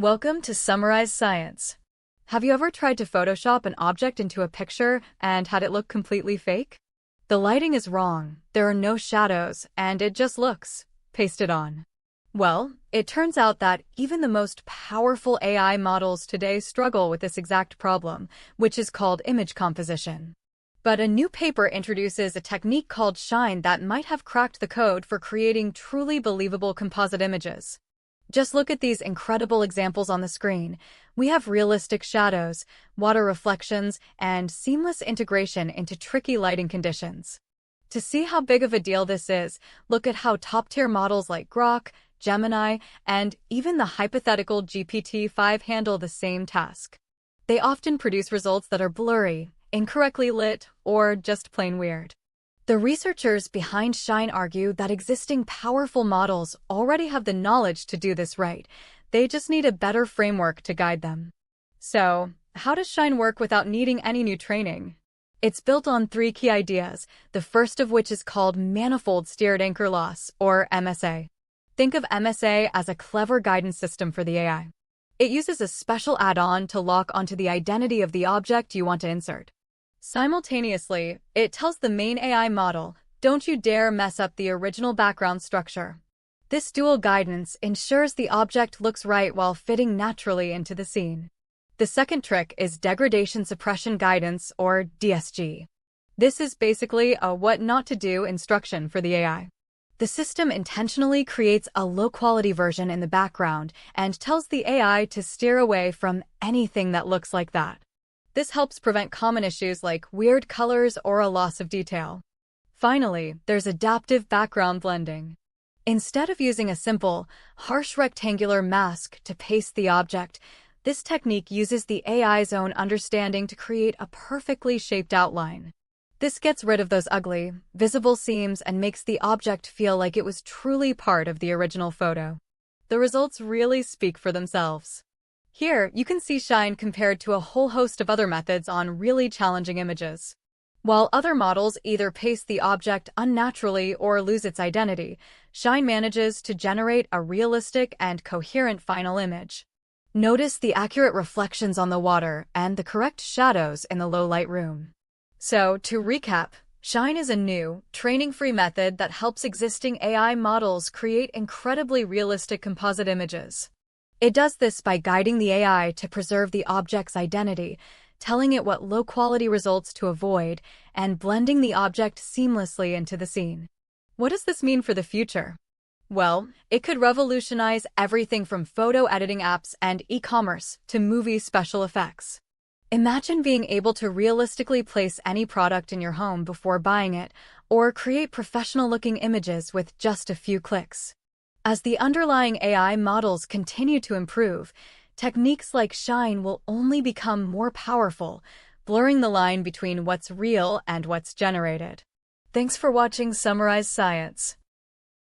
Welcome to Summarize Science. Have you ever tried to Photoshop an object into a picture and had it look completely fake? The lighting is wrong, there are no shadows, and it just looks pasted on. Well, it turns out that even the most powerful AI models today struggle with this exact problem, which is called image composition. But a new paper introduces a technique called Shine that might have cracked the code for creating truly believable composite images. Just look at these incredible examples on the screen. We have realistic shadows, water reflections, and seamless integration into tricky lighting conditions. To see how big of a deal this is, look at how top-tier models like Grok, Gemini, and even the hypothetical GPT-5 handle the same task. They often produce results that are blurry, incorrectly lit, or just plain weird. The researchers behind Shine argue that existing powerful models already have the knowledge to do this right. They just need a better framework to guide them. So, how does Shine work without needing any new training? It's built on three key ideas, the first of which is called Manifold Steered Anchor Loss, or MSA. Think of MSA as a clever guidance system for the AI. It uses a special add-on to lock onto the identity of the object you want to insert. Simultaneously, it tells the main AI model, don't you dare mess up the original background structure. This dual guidance ensures the object looks right while fitting naturally into the scene. The second trick is Degradation Suppression Guidance, or DSG. This is basically a what not to do instruction for the AI. The system intentionally creates a low-quality version in the background and tells the AI to steer away from anything that looks like that. This helps prevent common issues like weird colors or a loss of detail. Finally, there's adaptive background blending. Instead of using a simple, harsh rectangular mask to paste the object, this technique uses the AI's own understanding to create a perfectly shaped outline. This gets rid of those ugly, visible seams and makes the object feel like it was truly part of the original photo. The results really speak for themselves. Here, you can see Shine compared to a whole host of other methods on really challenging images. While other models either paste the object unnaturally or lose its identity, Shine manages to generate a realistic and coherent final image. Notice the accurate reflections on the water and the correct shadows in the low-light room. So, to recap, Shine is a new, training-free method that helps existing AI models create incredibly realistic composite images. It does this by guiding the AI to preserve the object's identity, telling it what low-quality results to avoid, and blending the object seamlessly into the scene. What does this mean for the future? Well, it could revolutionize everything from photo editing apps and e-commerce to movie special effects. Imagine being able to realistically place any product in your home before buying it, or create professional-looking images with just a few clicks. As the underlying AI models continue to improve, techniques like Shine will only become more powerful, blurring the line between what's real and what's generated. Thanks for watching Summarize Science.